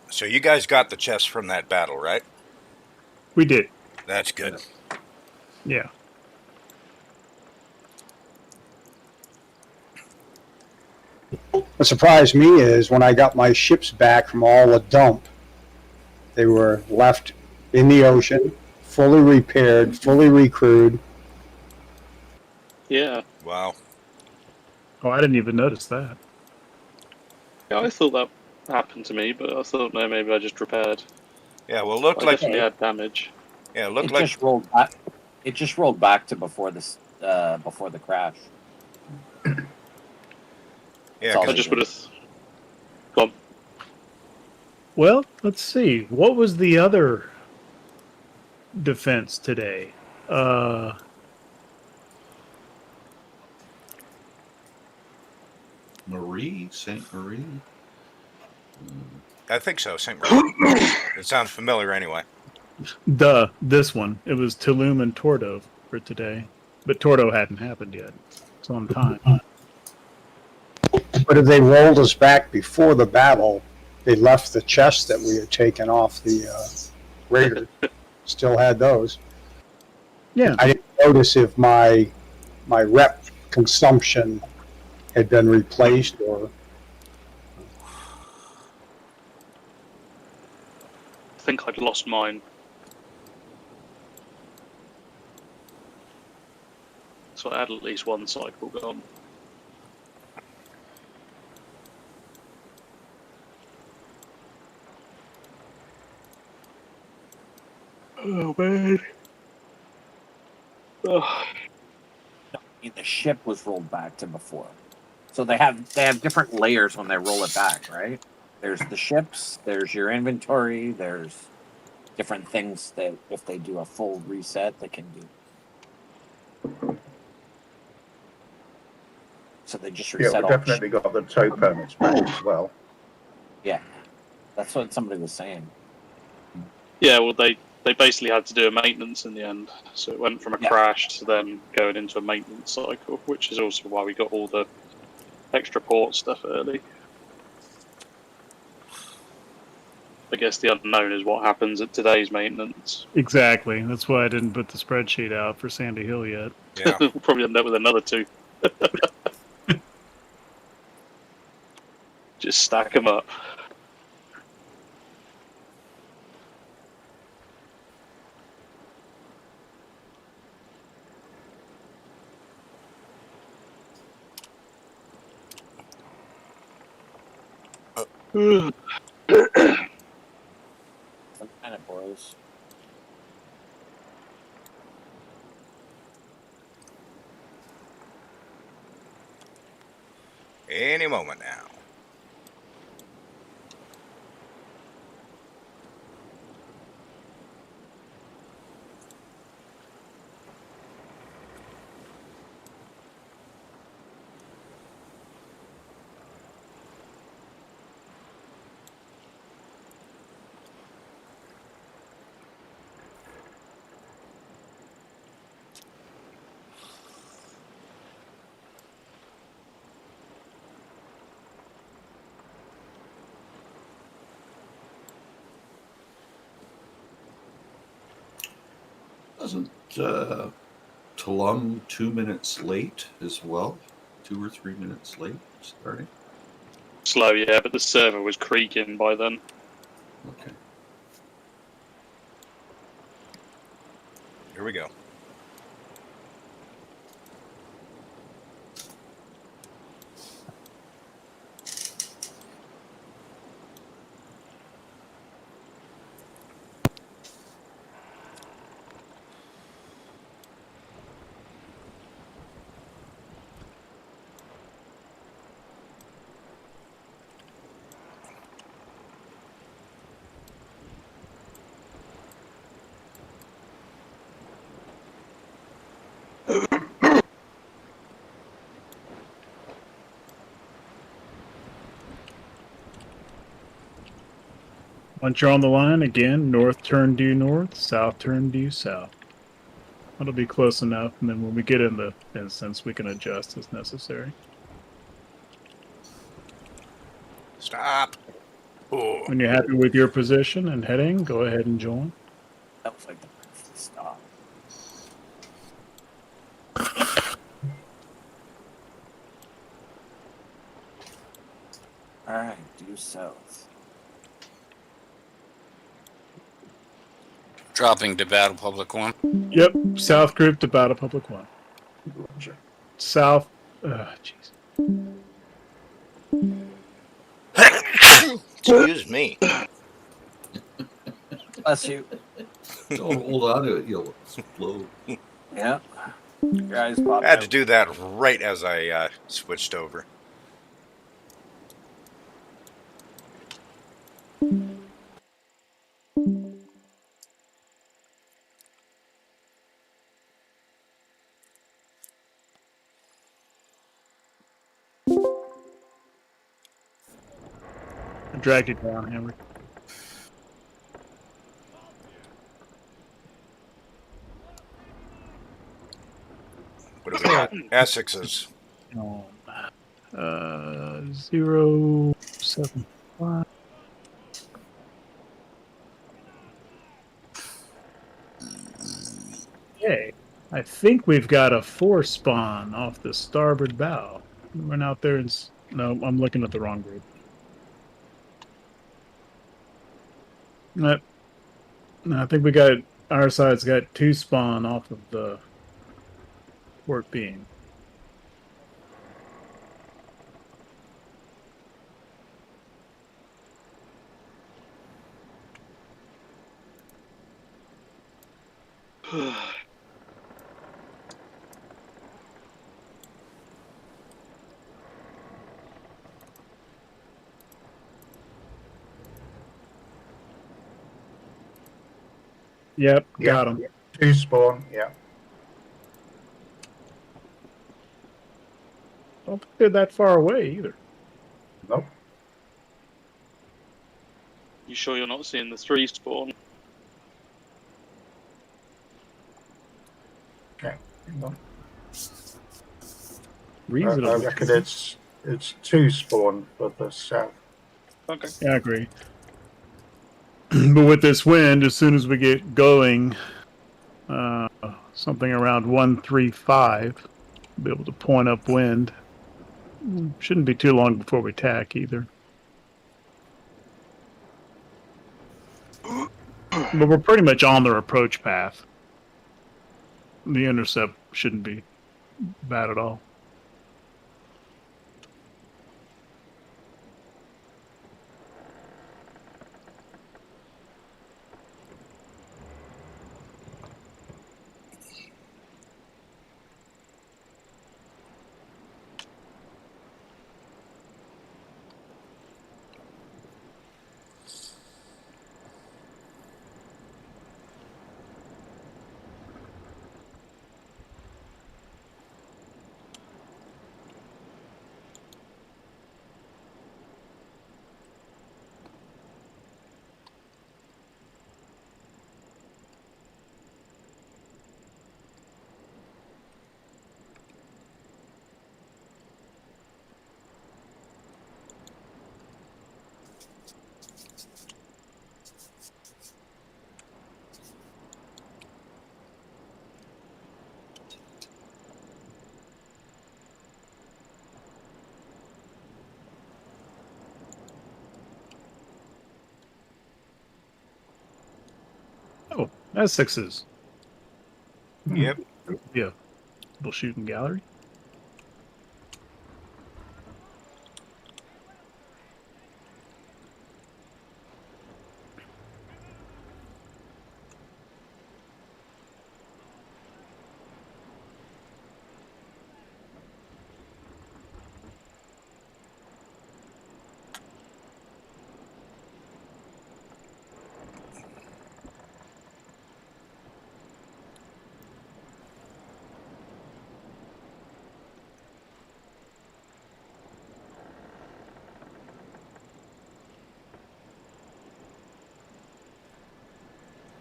So you guys got the chest from that battle, right? We did. That's good. Yeah. What surprised me is when I got my ships back from all the dump, they were left in the ocean, fully repaired, fully recrewed. Yeah. Wow. Oh, I didn't even notice that. Yeah, I thought that happened to me, but I thought, no, maybe I just repaired. Yeah, well, looked I like definitely had damage. yeah, It looked like just rolled back. It just rolled back to before this, before the crash. yeah. That's all I 'cause it just did. would have gone. Well, let's see. What was the other defense today? Saint Marie. I think so, St. Marie. It sounds familiar anyway. This one. It was Tulum and Tordo for today. But Tordo hadn't happened yet. It's on time. But if they rolled us back before the battle, they left the chests that we had taken off the Raider. Still had those. Yeah. I didn't notice if my rep consumption had been replaced or. I think I'd lost mine. So I had at least one cycle gone. Oh man. Oh. I mean, the ship was rolled back to before, so they have different layers when they roll it back, right? There's the ships, there's your inventory, there's different things that if they do a full reset, they can do. So they just Yeah, reset we all. definitely got the tow permits back as well. Yeah, that's what somebody was saying. Yeah, well, they basically had to do a maintenance in the end. So it went from a crash to then going into a maintenance cycle, which is also why we got all the extra port stuff early. I guess the unknown is what happens at today's maintenance. Exactly. That's why I didn't put the spreadsheet out for Sandy Hill yet. Yeah. We'll probably end up with another 2. Just stack them up. Some kind of boys. Any moment now. Wasn't Tulum 2 minutes late as well? 2 or 3 minutes late starting? Slow, yeah, but the server was creaking by then. Okay. Here we go. Once you're on the line, again, north turn due north, south turn due south. That'll be close enough, and then when we get in the instance, we can adjust as necessary. Stop. Oh, When you're happy with your position and heading, go ahead and join. That was like the perfect stop. All right, due south. Dropping to Battle Public 1. Yep, south group to Battle Public 1. Roger. South, jeez. excuse me. Bless you. Don't hold on to it, you'll explode. Yeah. Your eyes popped I had to out. do that right as I switched over. I dragged it down, Henry. What have we got? Essexes. Oh, 075. Okay, I think we've got a 4 spawn off the starboard bow. We went out there and no, I'm looking at the wrong group. No, I think we got our side's got 2 spawn off of the port beam. Yep, got him. 2 spawn, yeah. Don't think they're that far away either. Nope. You sure you're not seeing the 3 spawn? Okay. Hang on. Reasonable. I reckon it's 2 spawn for the south. Okay. Yeah, I agree. But with this wind, as soon as we get going, something around 135, be able to point up wind. Shouldn't be too long before we tack either. But we're pretty much on their approach path. The intercept shouldn't be bad at all. Oh, that's 6s. Yep. Yeah. Little shooting gallery.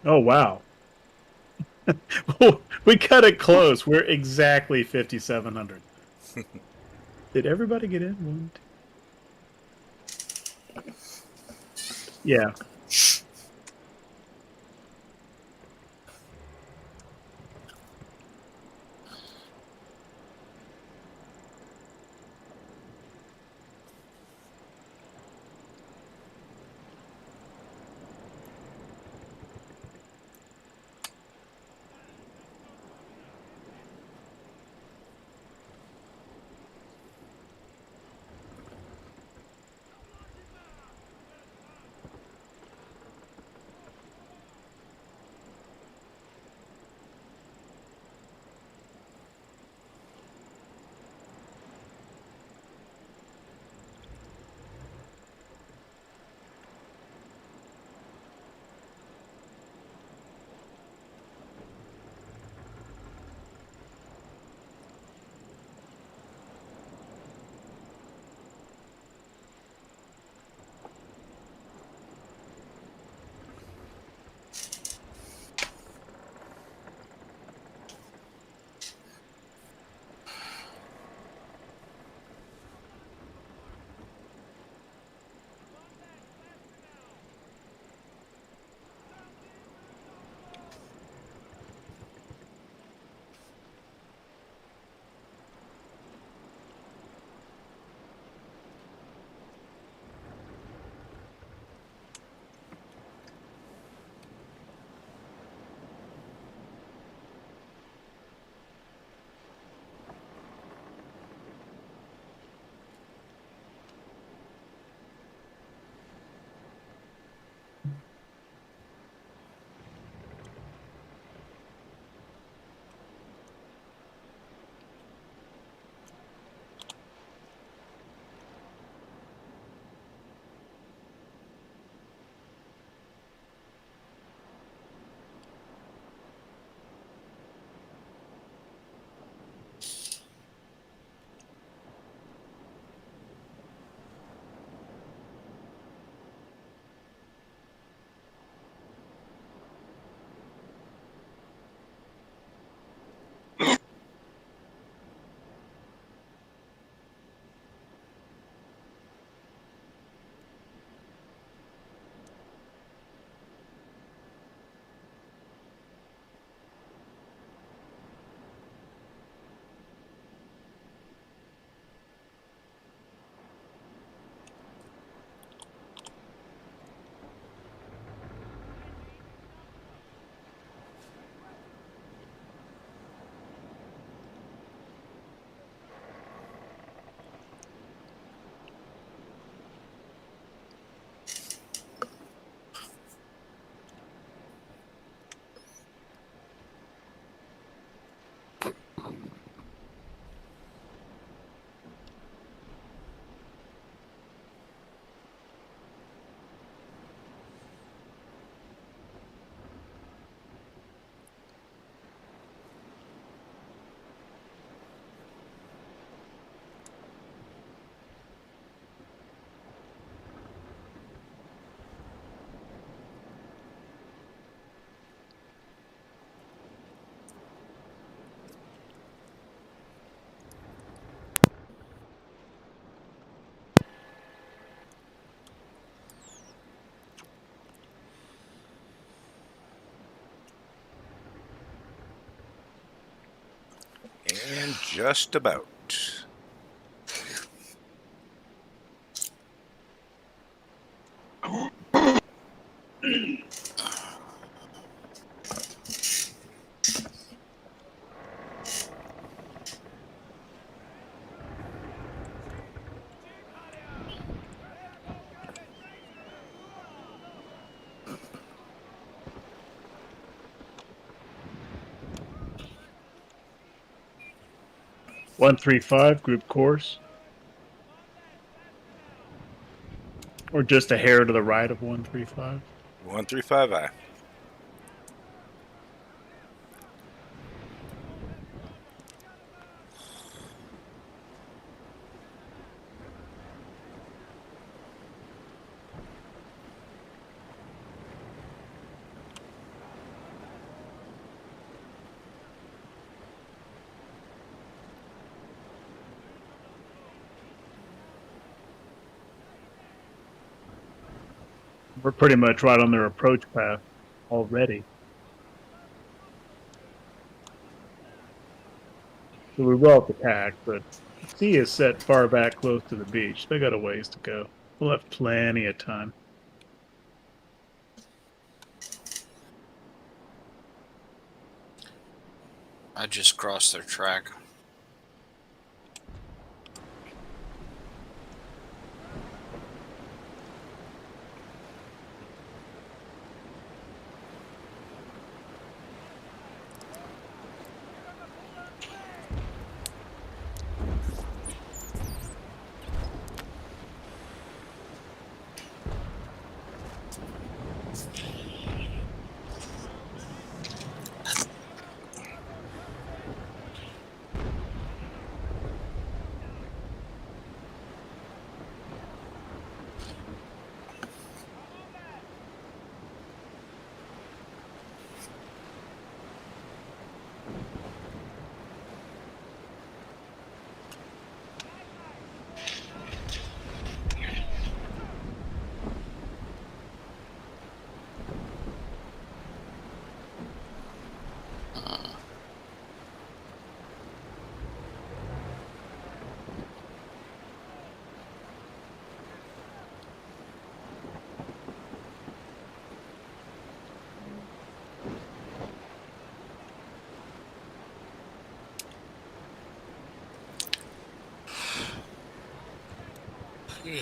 Oh wow. We cut it close. We're exactly 5,700. Did everybody get in? One, two. Yeah. And just about. One three five group course, or just a hair to the right of 135. 135I. We're pretty much right on their approach path already. So we will attack, but the sea is set far back close to the beach. They got a ways to go. We'll have plenty of time. I just crossed their track. Yeah.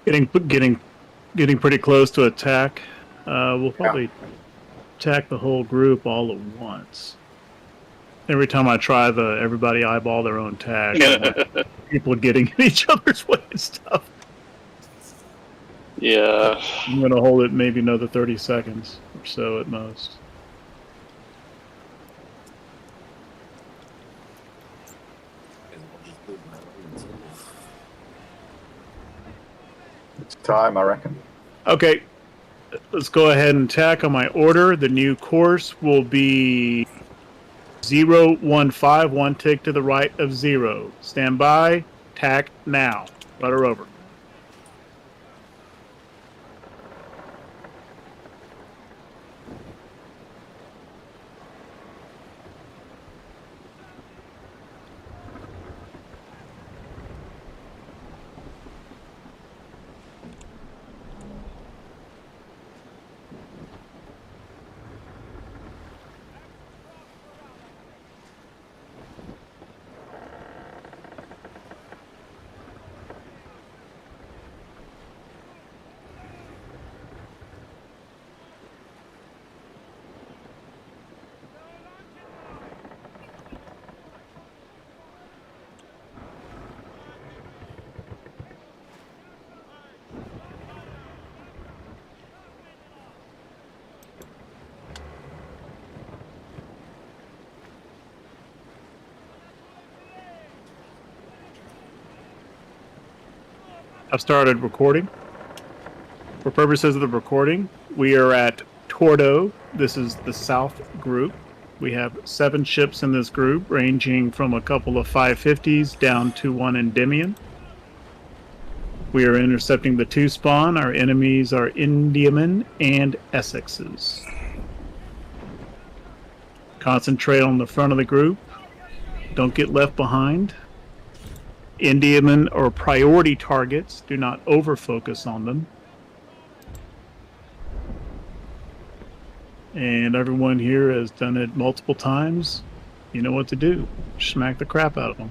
Getting pretty close to attack. We'll probably attack the whole group all at once. Every time I try everybody eyeball their own tag. People getting in each other's way and stuff. Yeah. I'm gonna hold it maybe another 30 seconds or so at most. It's time, I reckon. Okay, let's go ahead and attack on my order. The new course will be 015, one tick to the right of 0. Stand by, attack now. Rudder over. I've started recording. For purposes of the recording, we are at Tordo. This is the south group. We have 7 ships in this group, ranging from a couple of 550s down to 1 Endymion. We are intercepting the 2 spawn. Our enemies are Indiamen and Essexes. Concentrate on the front of the group. Don't get left behind. Indiamen are priority targets. Do not over-focus on them. And everyone here has done it multiple times. You know what to do. Smack the crap out of them.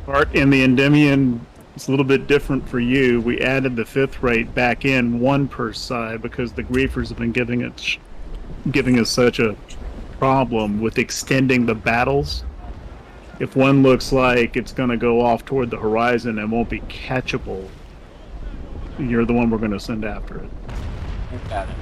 Art in the Endymion, it's a little bit different for you. We added the 5th rate back in, 1 per side, because the griefers have been giving us such a problem with extending the battles. If one looks like it's going to go off toward the horizon and won't be catchable, you're the one we're going to send after it. Got it.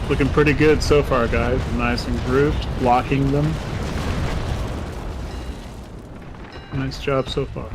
Looking pretty good so far, guys. Nice and grouped, blocking them. Nice job so far.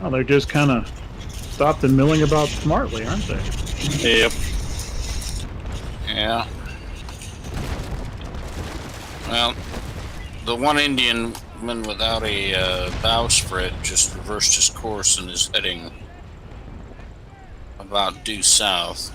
Oh, they're just kind of stopped and milling about smartly, aren't they? Yep. Yeah. Well, the one Indian without a bowsprit just reversed his course and is heading about due south.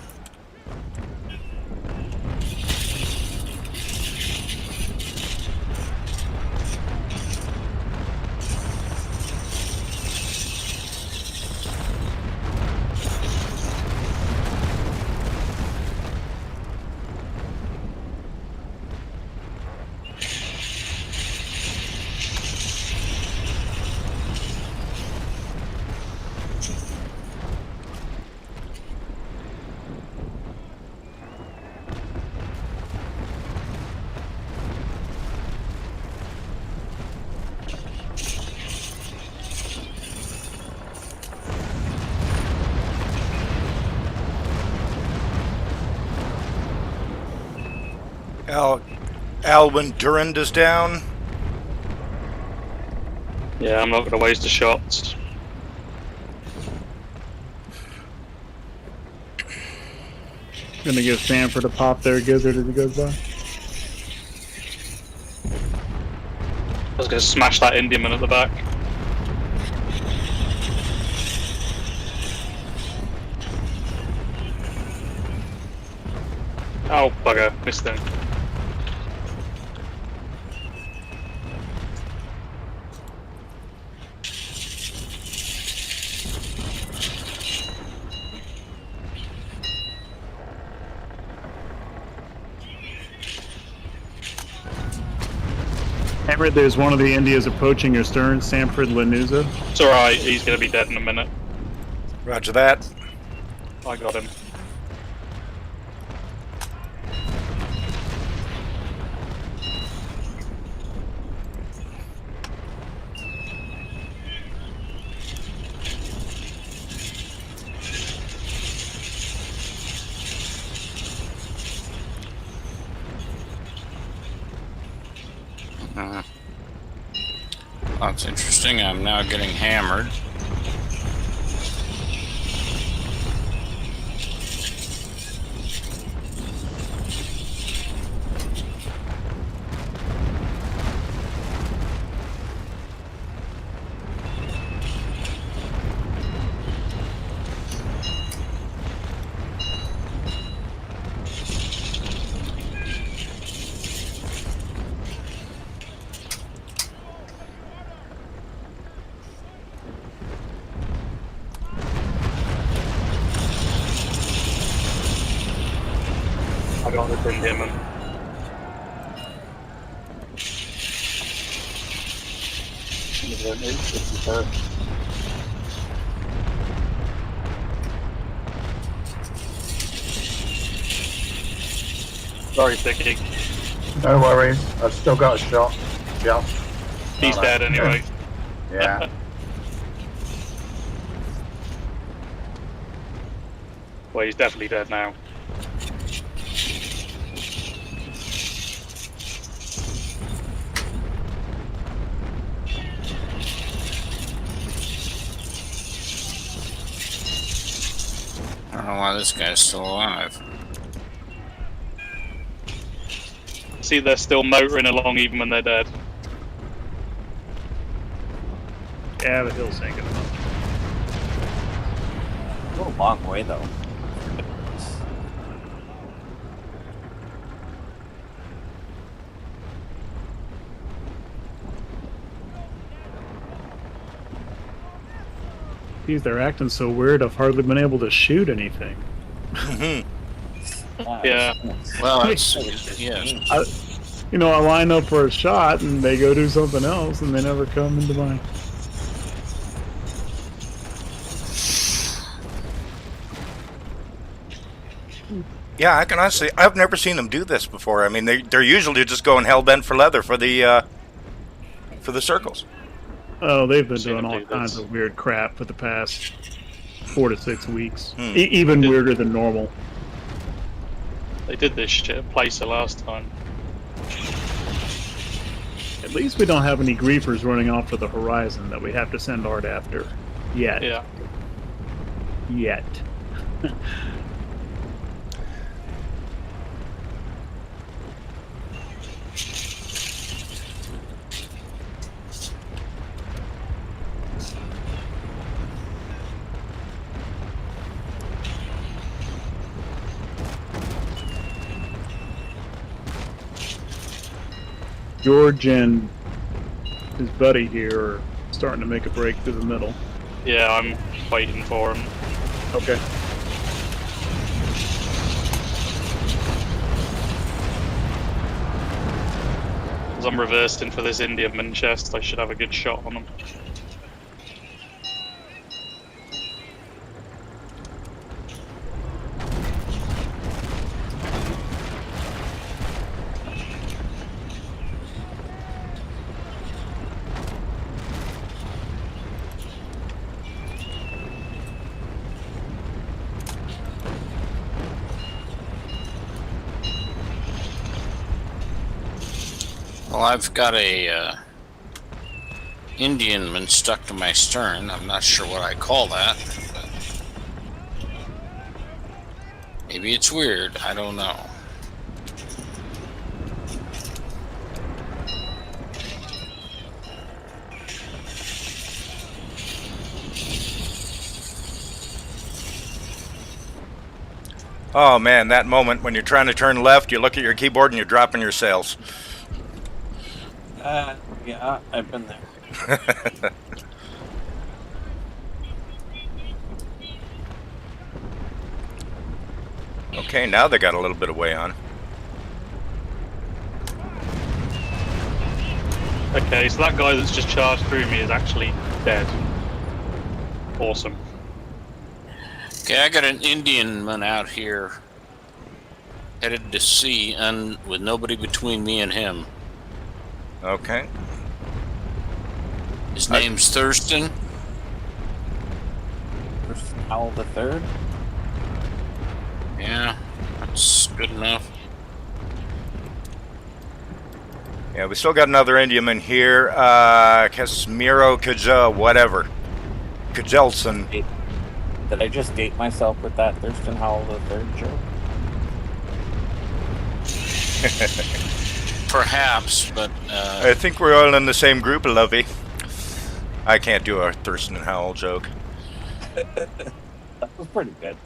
Alwyn Durand is down. Yeah, I'm not going to waste the shots. Gonna give Sanford a pop there, Gizzard, as he goes by. I was going to smash that Indian man at the back. Oh, bugger. Missed him. Everett, there's one of the Indias approaching your stern, Sanford Lanuza. It's alright, he's going to be dead in a minute. Roger that. I got him. That's interesting. I'm now getting hammered. I got this Indian man. Sorry, Sticky. No worries. I've still got a shot. Just. He's dead anyway. Yeah. Well, he's definitely dead now. I don't know why this guy's still alive. See, they're still motoring along even when they're dead. Yeah, the hill's sinking. A long way though. Geez, they're acting so weird. I've hardly been able to shoot anything. Yeah. Well, it's, yes. You know, I line up for a shot and they go do something else, and they never come into my. Yeah, I can honestly, I've never seen them do this before. I mean, they're usually just going hell bent for leather for the circles. Oh, they've been Seen doing them all do kinds this. of weird crap for the past 4 to 6 weeks. Hmm. Even weirder than normal. They did this shit at Placer last time. At least we don't have any griefers running off to the horizon that we have to send Art after. Yet. Yeah. Yet. George and his buddy here are starting to make a break through the middle. Yeah, I'm waiting for him. Okay. As I'm reversing for this Indian chest, I should have a good shot on him. Well, I've got a Indianman stuck to my stern. I'm not sure what I call that. But maybe it's weird. I don't know. Oh man, that moment when you're trying to turn left, you look at your keyboard and you're dropping your sails. Yeah, I've been there. Okay, now they got a little bit of way on. Okay, so that guy that's just charged through me is actually dead. Awesome. Okay, I got an Indianman out here headed to sea and with nobody between me and him. Okay. His name's Thurston. Howell the Third. Yeah, that's good enough. Yeah, we still got another Indiaman here. Casimiro Kajel, whatever. Kajelson. Did I just date myself with that Thurston Howell the Third joke? Perhaps, but I think we're all in the same group, Lovey. I can't do a Thurston Howell joke. That was pretty good.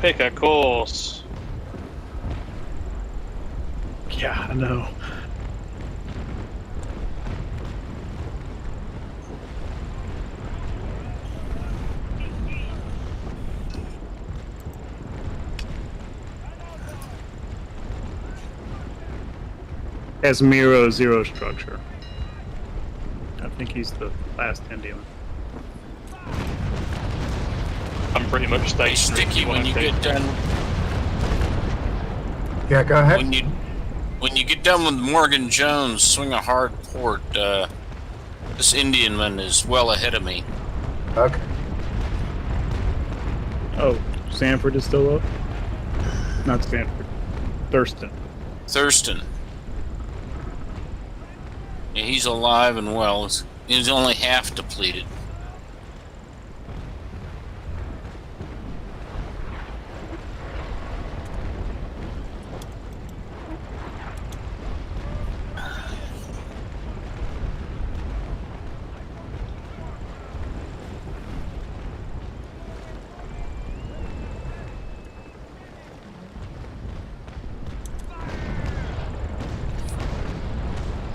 Pick a course. Yeah, I know. Casimiro zero structure. I think he's the last Indian. I'm pretty much hey, stationary. Sticky, when you get done, Yeah, go ahead. when you get done with Morgan Jones, swing a hard port. This Indianman is well ahead of me. Okay. Oh, Sanford is still up? Not Sanford. Thurston. Thurston. Yeah, he's alive and well. He's only half depleted.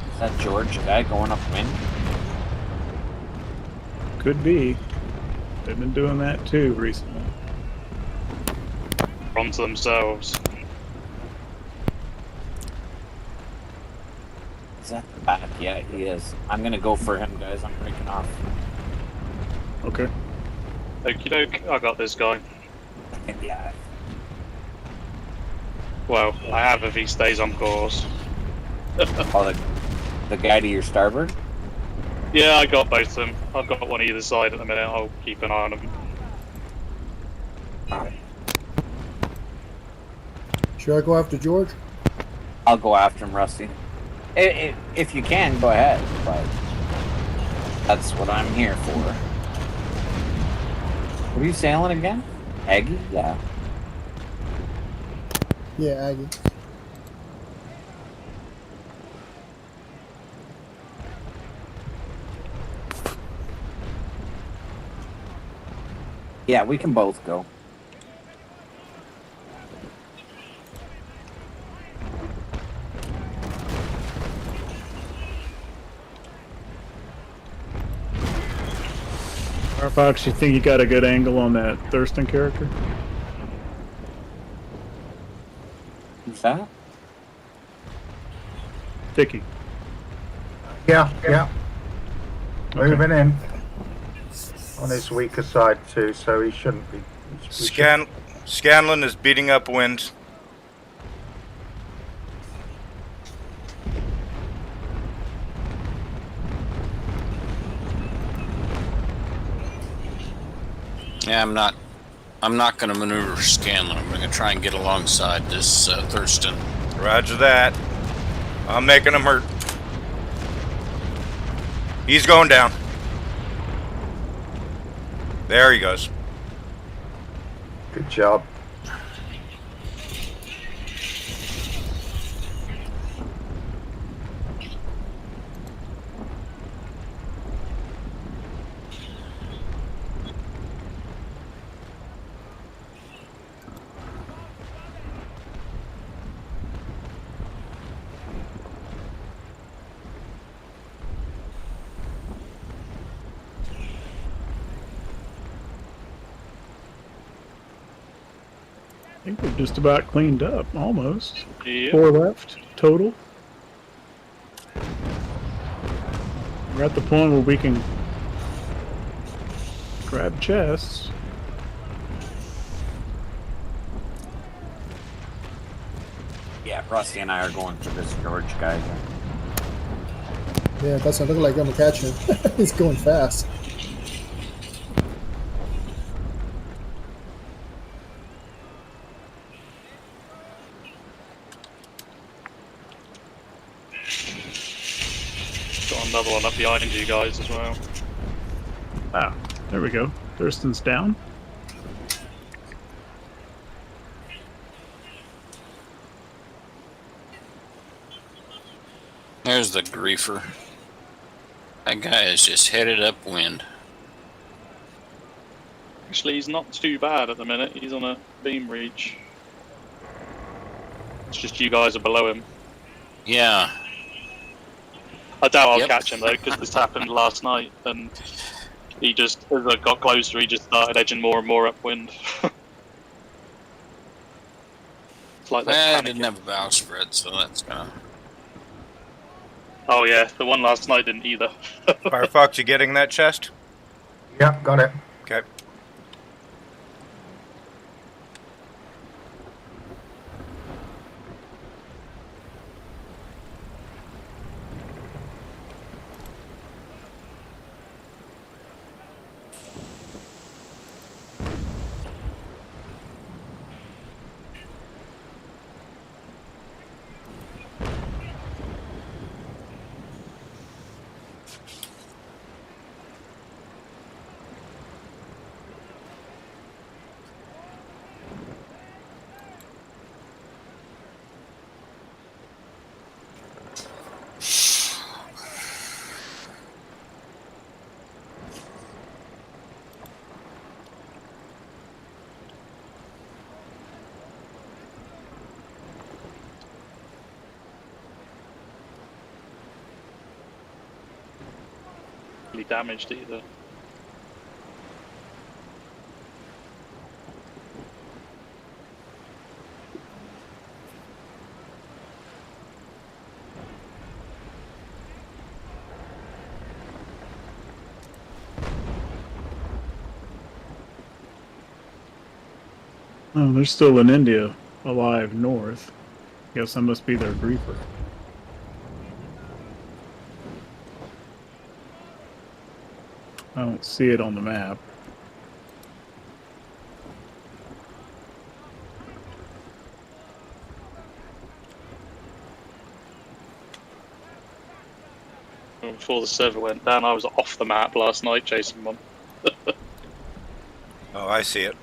Is that George, the guy going upwind? Could be. They've been doing that too recently. Onto themselves. Is that the back? Yeah, he is. I'm gonna go for him, guys. I'm breaking off. Okay. Okie doke, I got this guy. Yeah. Well, I have if he stays on course. Oh, the guy to your starboard? Yeah, I got both of them. I've got one either side at the minute. I'll keep an eye on them. Should I go after George? I'll go after him, Rusty. If you can, go ahead. But that's what I'm here for. What are you sailing again? Aggie? Yeah. Yeah, Aggie. Yeah, we can both go. Firefox, you think you got a good angle on that Thurston character? Who's that? Vicky. Yeah, yeah. Okay. Moving in. On his weaker side too, so he shouldn't be. Scanlon is beating up wind. Yeah, I'm not going to maneuver Scanlon. I'm going to try and get alongside this Thurston. Roger that. I'm making him hurt. He's going down. There he goes. Good job. I think we're just about cleaned up, almost. Yep. 4 left total. We're at the point where we can grab chests. Yeah, Rusty and I are going for this George guy. Yeah, it doesn't look like I'm gonna catch him. He's going fast. Got another one up behind you guys as well. Ah, there we go. Thurston's down. There's the griefer. That guy is just headed upwind. Actually, he's not too bad at the minute. He's on a beam reach. It's just you guys are below him. Yeah. I doubt I'll Yep. catch him though, because this happened last night, and he just, as I got closer, he just started edging more and more upwind. It's like I that. didn't have a bow spread, so that's gonna. Oh yeah, the one last night didn't either. Firefox, you getting that chest? Yeah, got it. Okay. Really damaged either. Oh, there's still an India alive north. Guess I must be their griefer. I don't see it on the map. Before the server went down, I was off the map last night chasing one. Oh, I see it.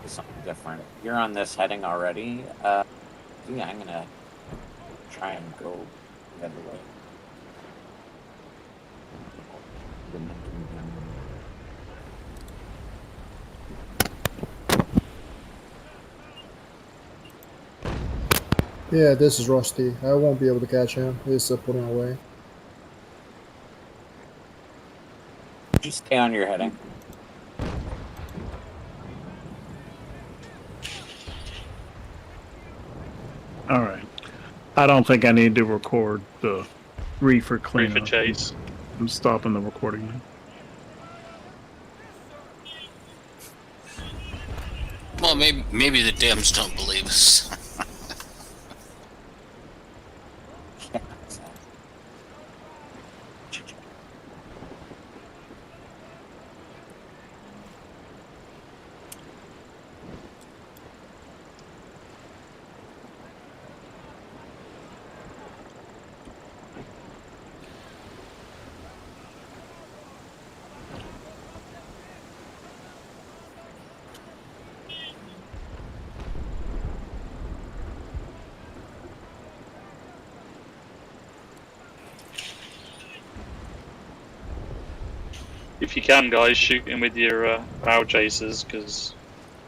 Something different. You're on this heading already. Yeah, I'm gonna try and go the other way. Yeah, this is Rusty. I won't be able to catch him. He's pulling away. Just stay on your heading. All right. I don't think I need to record the reefer cleanup. Reefer chase. I'm stopping the recording now. Well, maybe the Dems don't believe us. If you can, guys, shoot him with your bow chasers, because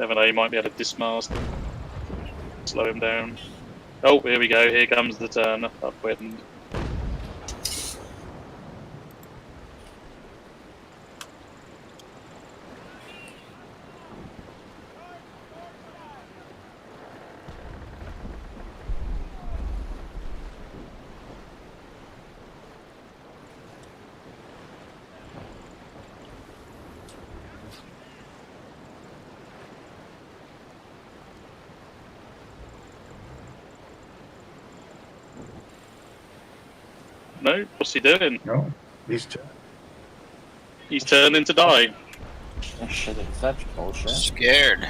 never know, you might be able to dismast him. Slow him down. Oh, here we go. Here comes the turn. Upwind. No, what's he doing? No, He's turning to die. This shit is such bullshit. Scared.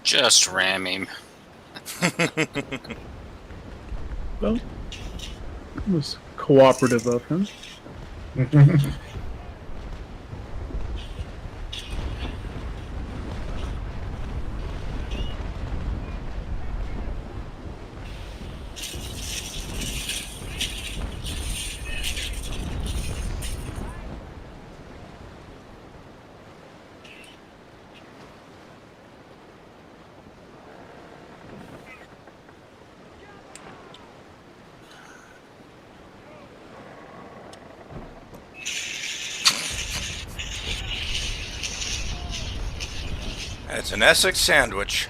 Just ram him. Well, it was cooperative of him. It's an Essex sandwich.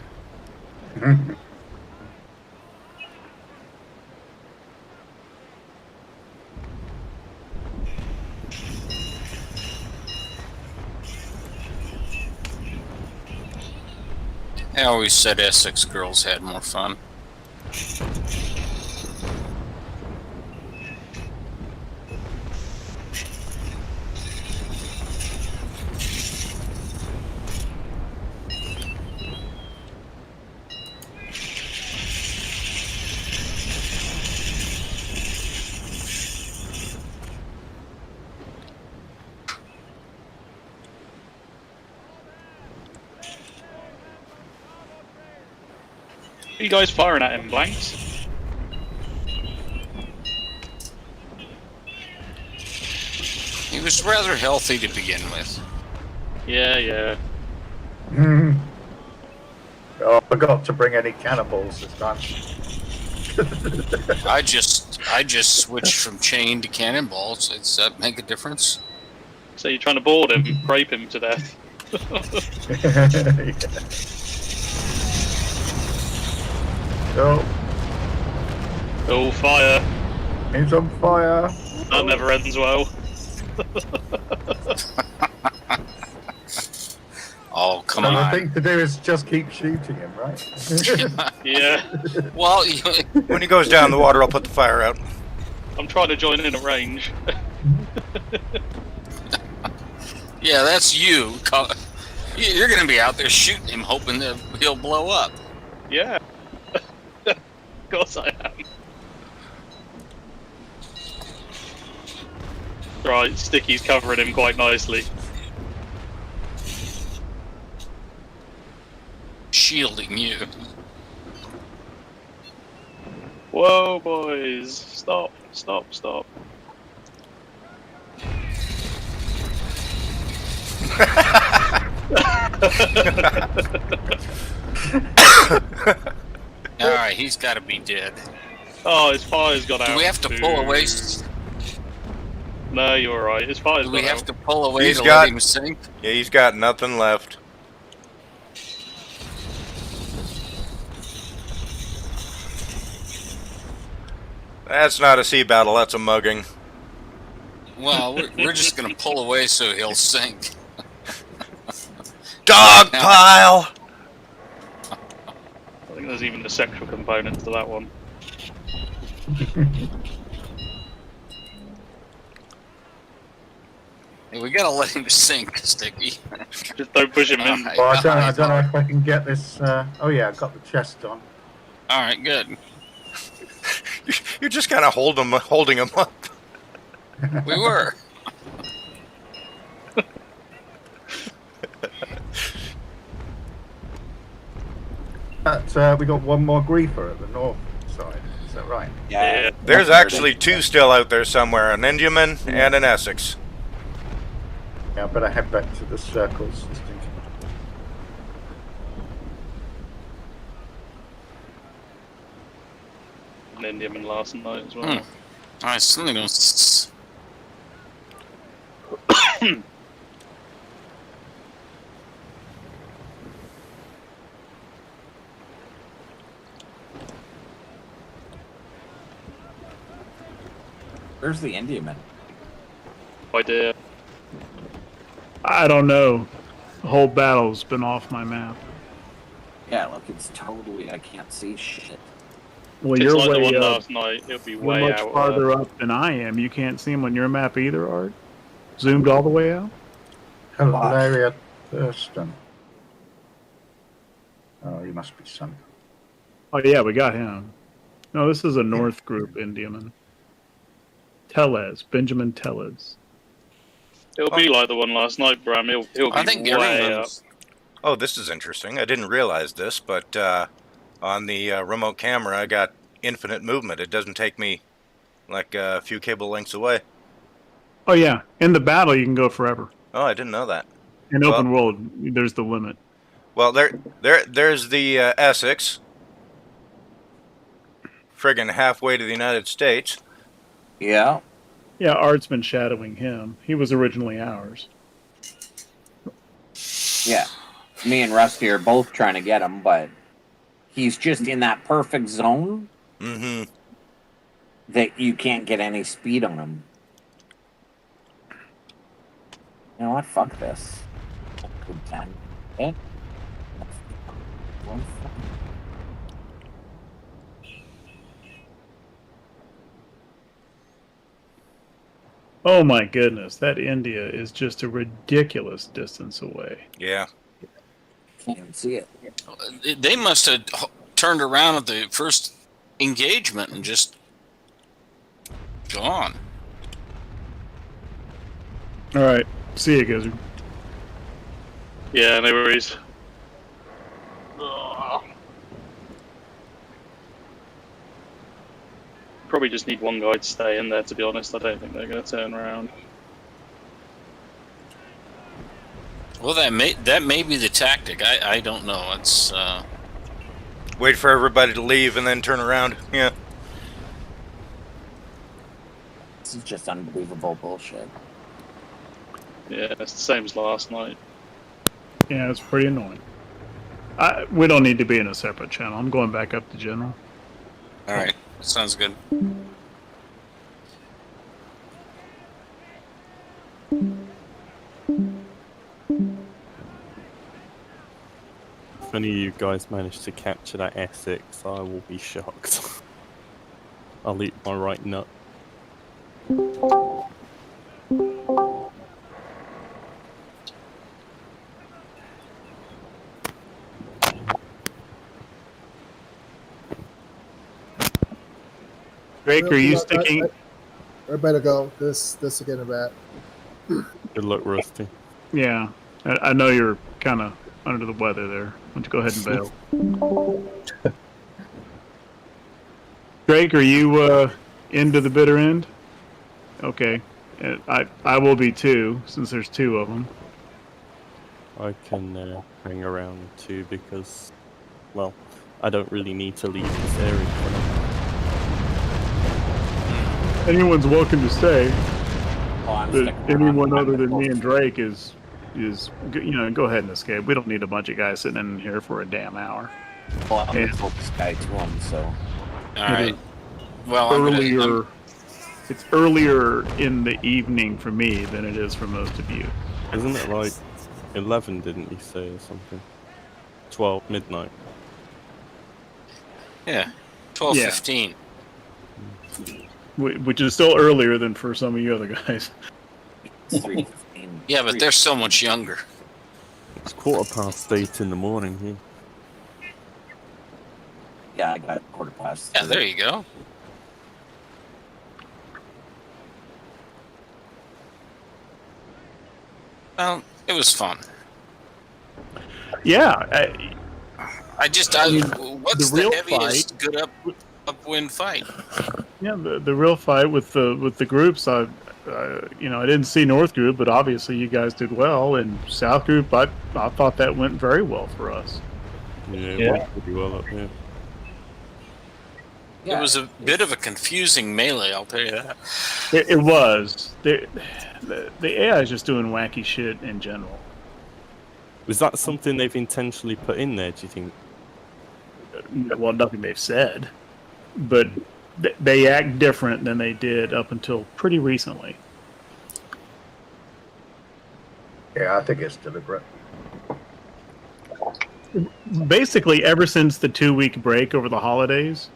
I always said Essex girls had more fun. Are you guys firing at him, blanks? He was rather healthy to begin with. Yeah. Oh, I forgot to bring any cannonballs this time. I just switched from chain to cannonballs. Does that make a difference? So you're trying to board him, rape him to death. Oh, Oh, fire. he's on fire. That never ends well. Oh, come And the on. thing to do is just keep shooting him, right? Yeah. Well, When he goes down the water, I'll put the fire out. I'm trying to join in at range. yeah, that's you. You're going to be out there shooting him, hoping that he'll blow up. Yeah. Of course I am. Right, Sticky's covering him quite nicely. Shielding you. Whoa, boys. Stop. Alright, he's got to be dead. Oh, his fire's got out. Do we have to pull away? No, you're alright. His fire's Do got we have out. to pull away He's to got- let him sink? Yeah, he's got nothing left. That's not a sea battle, that's a mugging. Well, we're just going to pull away so he'll sink. Dog pile! I think there's even a sexual component to that one. Hey, we got to let him sink, Sticky. Just don't push him in. Alright. Well, I don't know if I can get this. Oh yeah, I've got the chest on. Alright, good. You're just kind of holding him up. We were. We got one more griefer at the north side. Is that right? Yeah. There's actually two still out there somewhere, an Indiaman and an Essex. Yeah, I better head back to the circles. Just in case. An Indian last night as well. I certainly don't. Where's the Indiaman? Idea. I don't know. The whole battle's been off my map. Yeah, look, it's totally. I can't see shit. Well, It's you're like the way one up. last night. It'll be You're way much out. farther up than I am. You can't see him on your map either, Art. Zoomed all the way out. Hilaria Thurston. Oh, you must be some. Oh yeah, we got him. No, this is a North Group Indiaman. Tellez, Benjamin Tellez. It'll be like the one last night, Bram. He'll be I think way up. everyone's. Oh, this is interesting. I didn't realize this, but on the remote camera, I got infinite movement. It doesn't take me like a few cable lengths away. Oh yeah, in the battle you can go forever. Oh, I didn't know that. In open world, there's the limit. Well, there's the Essex, friggin' halfway to the United States. Yeah. Yeah, Art's been shadowing him. He was originally ours. Yeah. Me and Rusty are both trying to get him, but he's just in that perfect zone Mm-hmm. that you can't get any speed on him. You know what? Fuck this. Good time. Eh? Oh my goodness, that India is just a ridiculous distance away. Yeah. Can't even see it. They must have turned around at the first engagement and just gone. All right, see you, Gizzard. Yeah, no worries. probably just need one guy to stay in there, to be honest. I don't think they're going to turn around. Well, that may be the tactic. I don't know. It's Wait for everybody to leave and then turn around. Yeah. This is just unbelievable bullshit. Yeah, it's the same as last night. Yeah, it's pretty annoying. We don't need to be in a separate channel. I'm going back up to general. all right. Sounds good. If any of you guys manage to capture that Essex, I will be shocked. I'll eat my right nut. Drake, are you sticking? I better go. This is getting bad. Good luck, Rusty. Yeah, I know you're kind of under the weather there. Why don't you go ahead and bail? Drake, are you into the bitter end? Okay, I will be too, since there's two of them. I can hang around too because, well, I don't really need to leave this area for now. Anyone's welcome to stay. Oh, I'm But sticking around. anyone I'm other than gonna me go- and Drake is go ahead and escape. We don't need a bunch of guys sitting in here for a damn hour. Well, I'm Yeah. the closest guy to him, so. All right. Well, Earlier, it's earlier in the evening for me than it is for most of you. Isn't it like 11, didn't you say, or something? 12, midnight. yeah, 12:15. Which is still earlier than for some of you other guys. It's 3:15. Yeah, but they're so much younger. It's 8:15 in the morning here. Yeah, I got 3:15. Yeah, there you go. Well, it was fun. Yeah, What's the the, real heaviest good upwind fight? yeah. The real fight with the groups. I didn't see North Group, but obviously you guys did well. And South Group, I thought that went very well for us. Yeah, it went pretty well up here. Yeah, It was a bit of a confusing melee, I'll tell you that. It was. The AI is just doing wacky shit in general. Was that something they've intentionally put in there, do you think? Well, nothing they've said, but they act different than they did up until pretty recently. Yeah, I think it's deliberate. Basically, ever since the 2-week break over the holidays.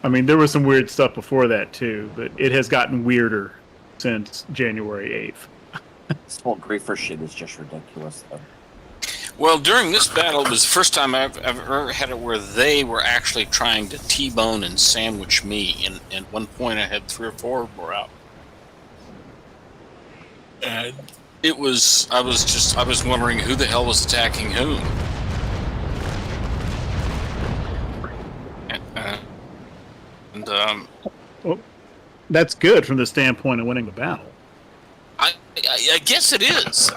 I mean, there was some weird stuff before that too, but it has gotten weirder since January 8th. This whole griefer shit is just ridiculous, though. Well, during this battle, it was the first time I've ever had it where they were actually trying to T-bone and sandwich me. And at one point, I had 3 or 4 more out. And I was wondering who the hell was attacking whom. Well, that's good from the standpoint of winning the battle. I guess it is.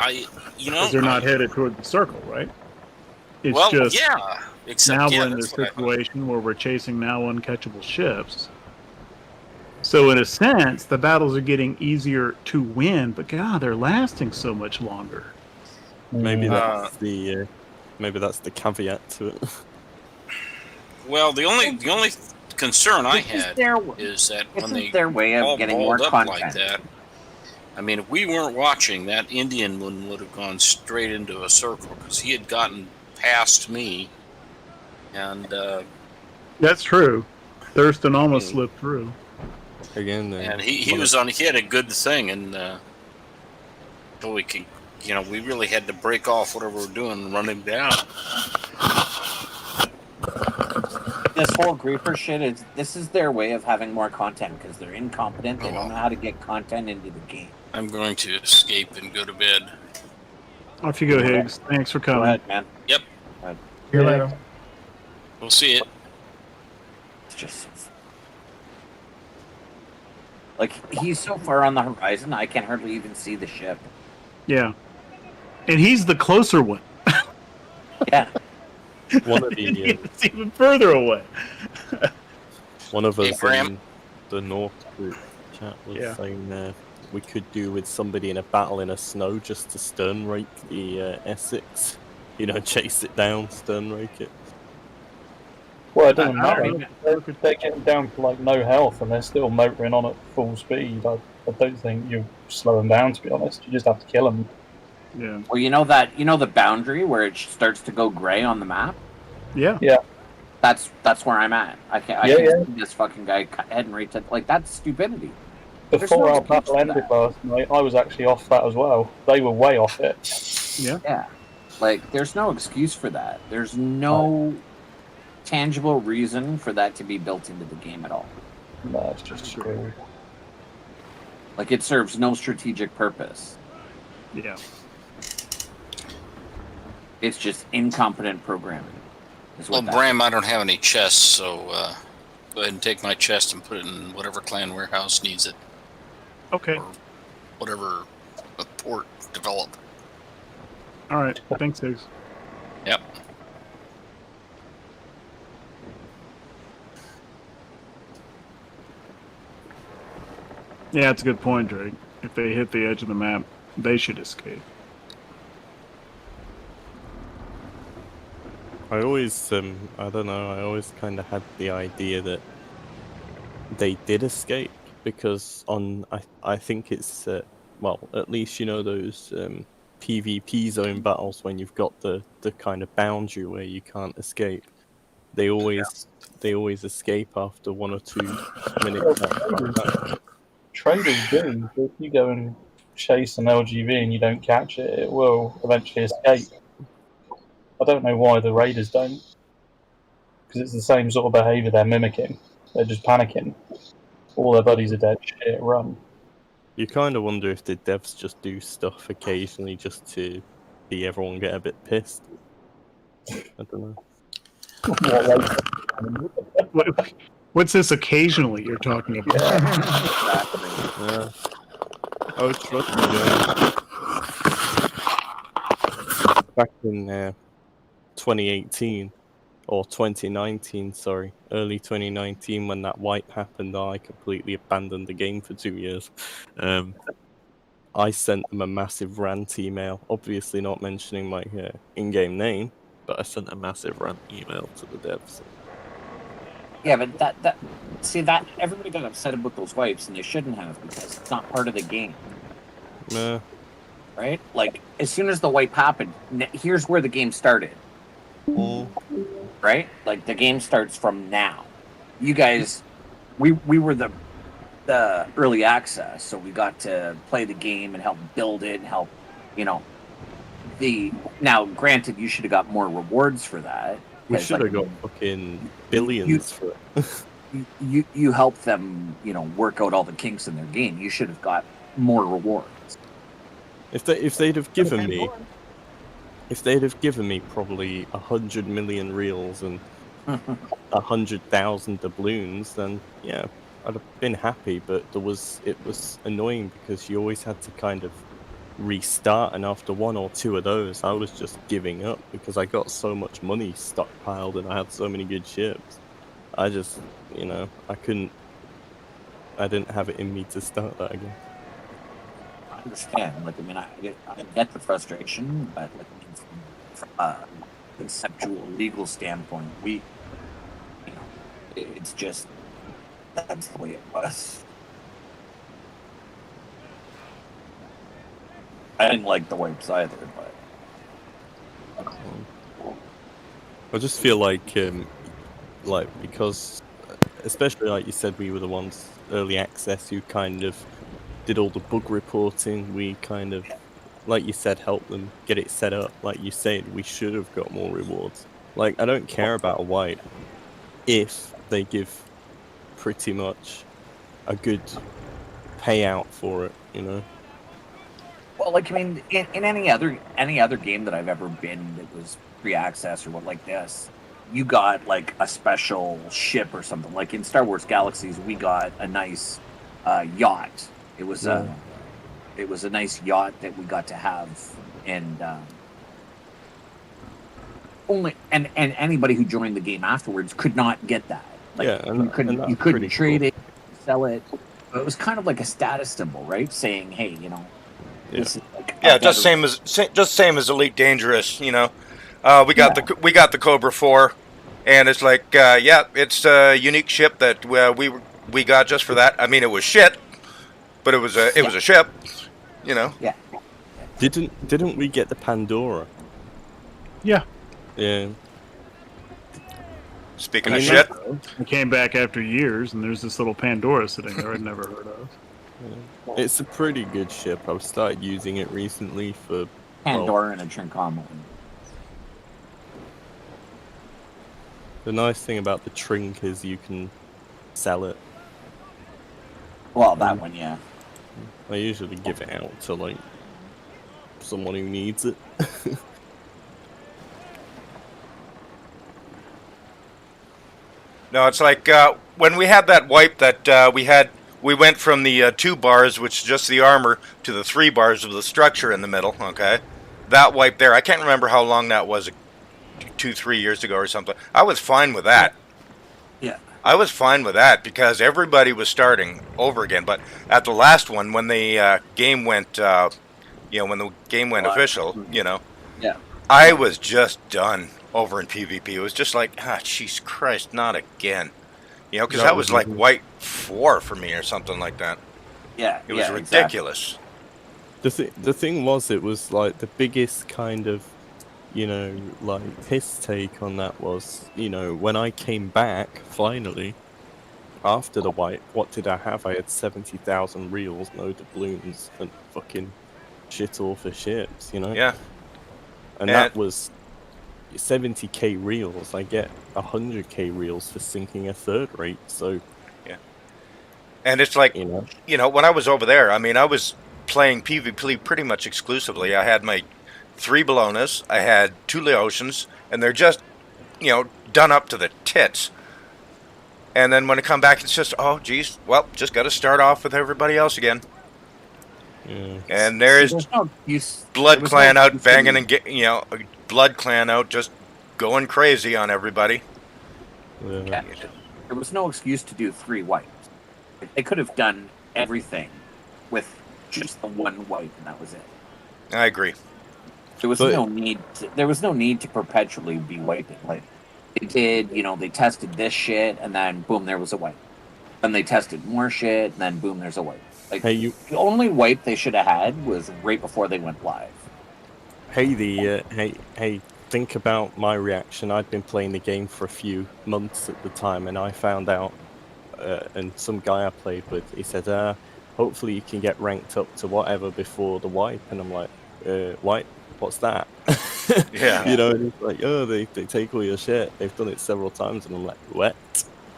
Because they're not headed toward the circle, right? It's well, just yeah. Except now yeah, we're in this situation where we're chasing now uncatchable ships. So in a sense, the battles are getting easier to win, but God, they're lasting so much longer. Maybe that's the caveat to it. Well, the only concern I had is that when they their way of all getting balled more up content. like that, I mean, if we weren't watching, that Indian one would have gone straight into a circle because he had gotten past me, and That's true. Thurston almost slipped through. Again, and he had a good thing, and so we could, we really had to break off whatever we're doing and run him down. This whole griefer shit this is their way of having more content because they're incompetent. They don't know how to get content into the game. I'm going to escape and go to bed. Off you go, Higgs. Thanks for coming. Go ahead, man. Yep. See you later. We'll see it. It's just Like, he's so far on the horizon, I can hardly even see the ship. Yeah. And he's the closer one. Yeah. One of the It's even further away. one of Hey, us Bram. in the North group chat was Yeah. saying we could do with somebody in a battle in a snow just to stern rake the Essex. You know, chase it down, stern rake it. Well, it doesn't I don't matter. know. They're getting down to like no health and they're still motoring on at full speed. I don't think you slow them down, to be honest. You just have to kill them. Yeah. Well, you know the boundary where it starts to go gray on the map? Yeah. That's where I'm at. I can't see this fucking guy heading right to, like, that's stupidity. Before no our excuse battle for ended that. last night, I was actually off that as well. They were way off it. Yeah. Like, there's no excuse for that. There's no tangible reason for that to be built into the game at all. No, it's just true. Like, it serves no strategic purpose. Yeah. It's just incompetent programming. Well, Bram, I don't have any chests, so go ahead and take my chest and put it in whatever clan warehouse needs it. Okay. Or whatever port developed. All right. Thanks, Higgs. Yep. Yeah, it's a good point, Drake. If they hit the edge of the map, they should escape. I always, I don't know, I always kind of had the idea that they did escape because I think it's, well, at least, you know, those PvP zone battles when you've got the kind of boundary where you can't escape. They always escape after 1 or 2 minutes. Traders do. If you go and chase an LGV and you don't catch it, it will eventually escape. I don't know why the raiders don't, because it's the same sort of behaviour they're mimicking. They're just panicking. All their buddies are dead. Shit, run. You kind of wonder if the devs just do stuff occasionally just to see everyone get a bit pissed. I don't know. What's this occasionally you're talking about? Yeah. Oh, trust me. Back in 2018 or 2019, sorry, early 2019, when that wipe happened, I completely abandoned the game for 2 years. I sent them a massive rant email, obviously not mentioning my in-game name, but I sent a massive rant email to the devs. Yeah, but that everybody got upset about those wipes, and they shouldn't have, because it's not part of the game. Nah. Right? Like, as soon as the wipe happened, here's where the game started. Right? Like, the game starts from now. You guys, we were the early access, so we got to play the game and help build it and help, you know, now granted, you should have got more rewards for that. We should have got fucking billions for it. you helped them, you know, work out all the kinks in their game. You should have got more rewards. If they'd have given me probably 100 million reals and 100,000 doubloons, then yeah, I'd have been happy. But it was annoying because you always had to kind of restart, and after 1 or 2 of those, I was just giving up because I got so much money stockpiled and I had so many good ships. I just, you know, I didn't have it in me to start that again. I understand. Like, I mean, I get the frustration, but like, from a conceptual legal standpoint, you know, it's just, that's the way it was. I didn't like the wipes either, but I just feel like because, especially like you said, we were the ones early access who kind of did all the bug reporting. We kind of, like you said, helped them get it set up. Like you said, we should have got more rewards. Like, I don't care about a wipe if they give pretty much a good payout for it, you know. well, like, I mean, in any other game that I've ever been that was pre-access or what like this, you got like a special ship or something. Like in Star Wars Galaxies, we got a nice yacht. It was a nice yacht that we got to have, and anybody who joined the game afterwards could not get that. Like, Yeah, and that's you couldn't pretty trade cool. it, sell it. But it was kind of like a status symbol, right? Saying, hey, this is like a just better- same as Elite Dangerous. We got the Cobra 4, and it's like it's a unique ship that we got just for that. I mean, it was shit, but it was a ship. Yeah. Didn't we get the Pandora? Yeah. Yeah. Speaking of shit, I came back after years, and there's this little Pandora sitting there I'd never heard of. Yeah. It's a pretty good ship. I've started using it recently for Pandora and a Trincom. The nice thing about the Trink is you can sell it. Well, that one, yeah. I usually give it out to like someone who needs it. no, it's like when we had that wipe that we went from the 2 bars, which is just the armor, to the 3 bars of the structure in the middle. Okay, that wipe there. I can't remember how long that was. 2-3 years ago or something. I was fine with that. Yeah. I was fine with that because everybody was starting over again. But at the last one, when the game went, when the game went official, Yeah. I was just done over in PvP. It was just like, jeez Christ, not again. Because that was like White 4 for me or something like that. Yeah. It was ridiculous. Exactly. The thing was, it was like the biggest kind of, like piss take on that was, when I came back finally after the wipe, what did I have? I had 70,000 reels, no doubloons, and fucking shit all for ships, Yeah. And that was 70k reels. I get 100k reels for sinking a third rate. So yeah. And it's like, when I was over there, I mean, I was playing PvP pretty much exclusively. I had my 3 Bolognas, I had 2 Laotians, and they're just, done up to the tits. And then when I come back, it's just, oh, geez, well, just got to start off with everybody else again. Yeah. And there's Blood Clan out banging and Blood Clan out just going crazy on everybody. Yeah. There was no excuse to do 3 wipes. They could have done everything with just the 1 wipe, and that was it. I agree. There was no need to perpetually be wiping. Like they did, they tested this shit, and then boom, there was a wipe. Then they tested more shit, and then boom, there's a wipe. Like the only wipe they should have had was right before they went live. Hey, think about my reaction. I'd been playing the game for a few months at the time, and I found out, and some guy I played with, he said, hopefully you can get ranked up to whatever before the wipe, and I'm like, wipe? What's that? Yeah. And it's like, oh, they take all your shit. They've done it several times, and I'm like, what?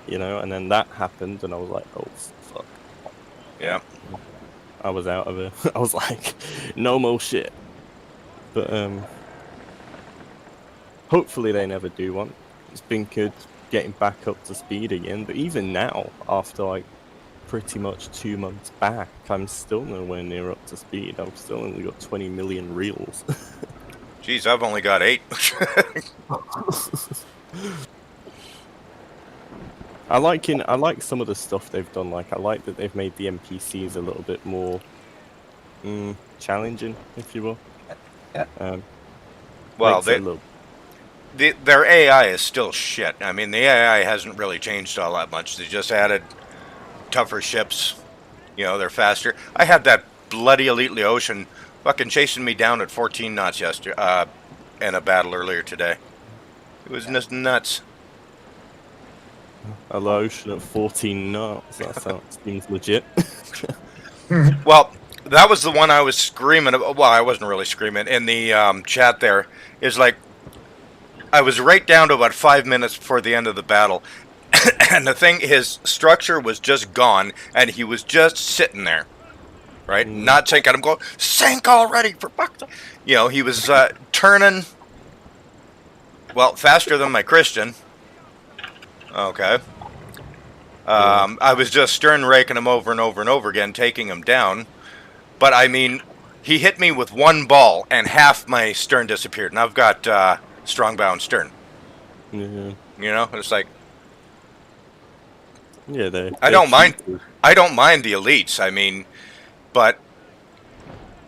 And then that happened, and I was like, oh, fuck. Yeah. I was out of it. I was like, no more shit. But hopefully they never do one. It's been good getting back up to speed again, but even now, after like pretty much 2 months back, I'm still nowhere near up to speed. I've still only got 20 million reels. Jeez, I've only got 8. I like some of the stuff they've done. Like, I like that they've made the NPCs a little bit more challenging, if you will. Yeah. Well, their AI is still shit. I mean, the AI hasn't really changed all that much. They just added tougher ships. They're faster. I had that bloody Elite Laotian fucking chasing me down at 14 knots yesterday, in a battle earlier today. It was just nuts. A Laotian at 14 knots. That seems legit. Well, that was the one I was screaming about. Well, I wasn't really screaming. In the chat there, is like, I was right down to about 5 minutes before the end of the battle. And the thing, his structure was just gone, and he was just sitting there, right? Not sinking. I'm going, sink already, for fuck's sake. He was turning, well, faster than my Christian. Okay. I was just stern raking him over and over and over again, taking him down. But I mean, he hit me with one ball, and half my stern disappeared. And I've got strong bound stern. Yeah. You know, it's like Yeah, they're I don't mind. cheated. I don't mind the elites. I mean, but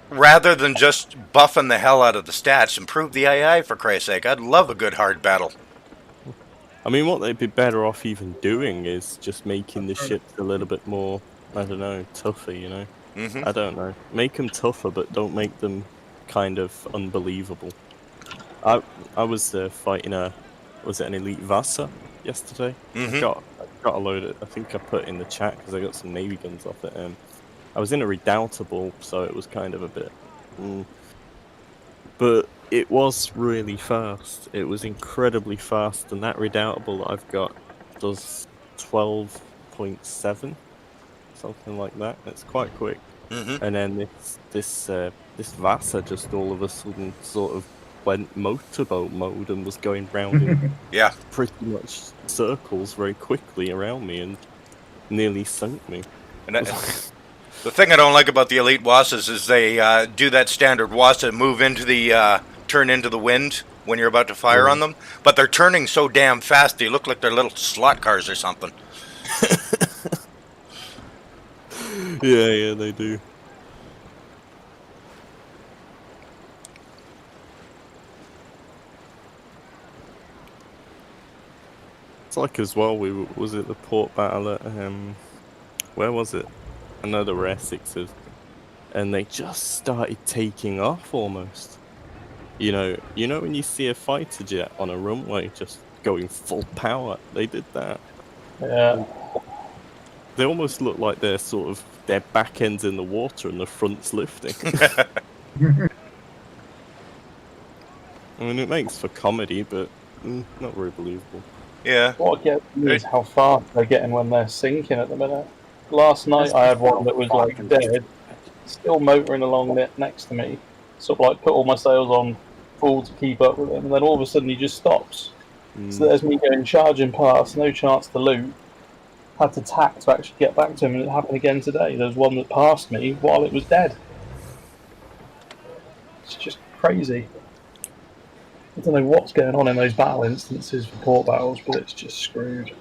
rather than just buffing the hell out of the stats, improve the AI for Christ's sake. I'd love a good hard battle. I mean, what they'd be better off even doing is just making the ships a little bit more, I don't know, tougher, you know? Mm-hmm. I don't know. Make them tougher, but don't make them kind of unbelievable. I was fighting was it an Elite Vasa yesterday? Mm-hmm. I got a load of, I think I put in the chat because I got some Navy guns off it. I was in a Redoubtable, so it was kind of a bit... But it was really fast. It was incredibly fast, and that Redoubtable that I've got does 12.7, something like that. It's quite quick. Mm-hmm. And then this Vasa just all of a sudden sort of went motorboat mode and was going round in Yeah. pretty much circles very quickly around me and nearly sunk me. And the thing I don't like about the elite Wasas is they do that standard Wasa move into the turn into the wind when you're about to fire on them, but they're turning so damn fast they look like they're little slot cars or something. Yeah, they do. It's like as well, was it the port battle at, where was it? Another Essexes. And they just started taking off almost. You know when you see a fighter jet on a runway just going full power, they did that. Yeah. They almost look like they're sort of, their back end's in the water and the front's lifting. I mean, it makes for comedy, but not very believable. Yeah. What gets me is how fast they're getting when they're sinking at the minute. Last night I had one that was like dead, still motoring along next to me. Sort of like put all my sails on full to keep up with him, and then all of a sudden he just stops. So there's me going charging past, no chance to loot. Had to tack to actually get back to him, and it happened again today. There was one that passed me while it was dead. It's just crazy. I don't know what's going on in those battle instances for port battles, but it's just screwed.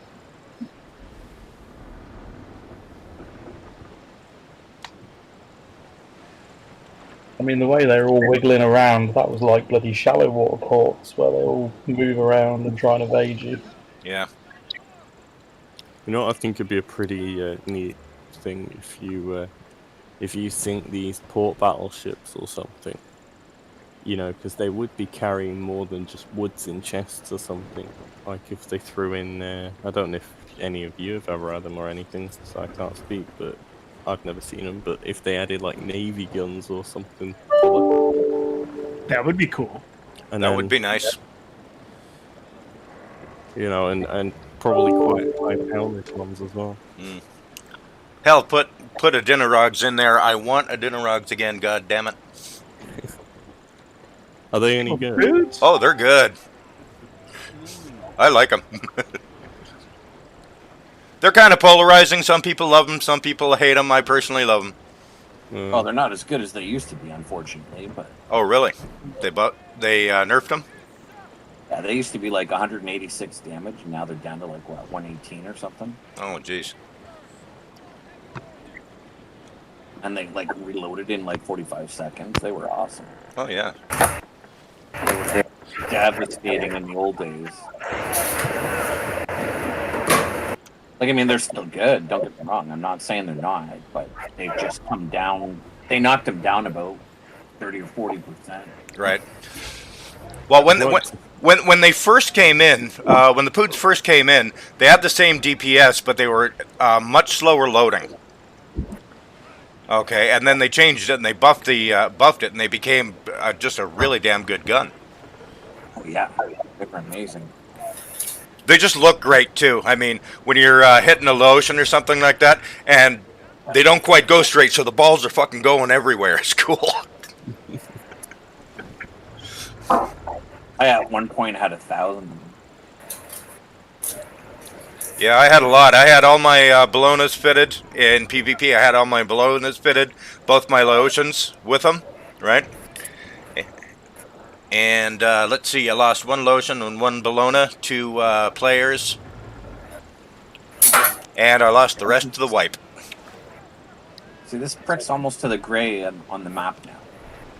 I mean, the way they were all wiggling around, that was like bloody shallow water ports where they all move around and try and evade you. Yeah. You know what I think would be a pretty neat thing if you sink these port battleships or something. You know, because they would be carrying more than just woods in chests or something. Like if they threw in, I don't know if any of you have ever had them or anything, so I can't speak, but I've never seen them. But if they added like Navy guns or something, That would be cool. and That then, would be nice. you know, and probably quite high-pounded ones as well. Hell, put a Dinnerogs in there. I want a Dinnerogs again. God damn it. Are they any good? Oh, they're good. I like them. They're kind of polarizing. Some people love them. Some people hate them. I personally love them. Well, they're not as good as they used to be, unfortunately. But Oh, really? They nerfed them? yeah, they used to be like 186 damage, and now they're down to like what 118 or something. Oh, jeez. And they like reloaded in like 45 seconds. They were awesome. Oh, yeah. They were devastating in the old days. Like, I mean, they're still good. Don't get me wrong. I'm not saying they're not, but they've just come down. They knocked them down about 30 or 40%. Right. Well, when they first came in, when the Poods first came in, they had the same DPS, but they were much slower loading. Okay, and then they changed it and they buffed it, and they became just a really damn good gun. Oh yeah, they were amazing. They just look great too. I mean, when you're hitting a Lotion or something like that, and they don't quite go straight, so the balls are fucking going everywhere. It's cool. I at one point had 1,000. Yeah, I had a lot. I had all my Bolognas fitted in PvP. I had all my Bolognas fitted, both my lotions with them, right? And let's see, I lost one lotion and one Bologna to players, and I lost the rest to the wipe. See, this prick's almost to the gray on the map now.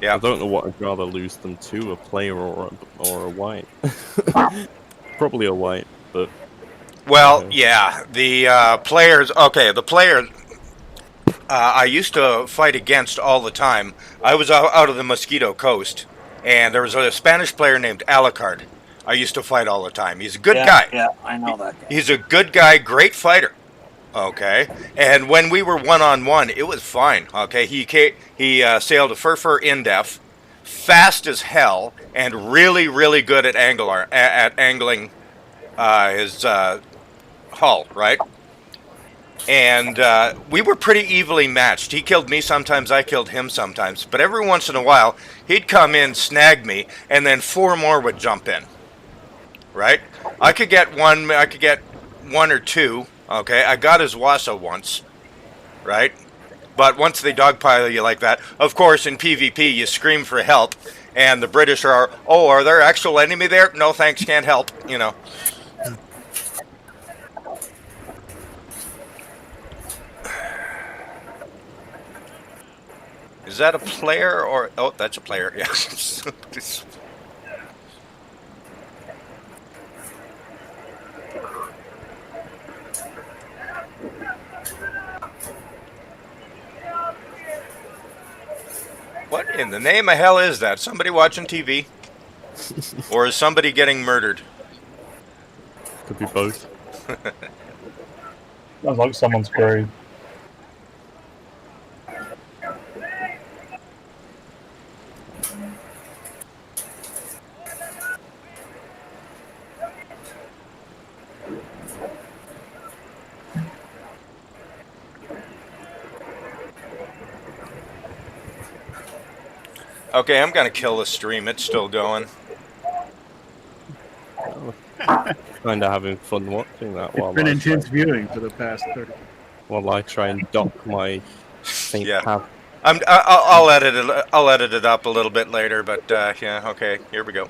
Yeah. I don't know what I'd rather lose them to, a player or a white. Probably a white, but... Well, yeah, the players... Okay, the players... I used to fight against all the time. I was out of the Mosquito Coast, and there was a Spanish player named Alucard. I used to fight all the time. He's a good guy. Yeah, I know that guy. He's a good guy, great fighter. Okay, and when we were one-on-one, it was fine. Okay, he sailed a Furfur Indef, fast as hell, and really, really good at angling his hull, right? And we were pretty evenly matched. He killed me sometimes, I killed him sometimes. But every once in a while, he'd come in, snag me, and then 4 more would jump in. Right? I could get one or two. Okay, I got his Wassa once. Right? But once they dogpile you like that, of course, in PvP, you scream for help. And the British are, oh, are there actual enemy there? No, thanks, can't help. You know. Is that a player or... Oh, that's a player, yeah. What in the name of hell is that? Somebody watching TV? Or is somebody getting murdered? Could be both. Sounds like someone's screwed. Okay, I'm gonna kill the stream. It's still going. Kind of having fun watching that while It's been I intense try, viewing for the past 30. while I try and dock my Saint Yeah. Pav. I'll edit it. I'll edit it up a little bit later. But yeah, okay. Here we go.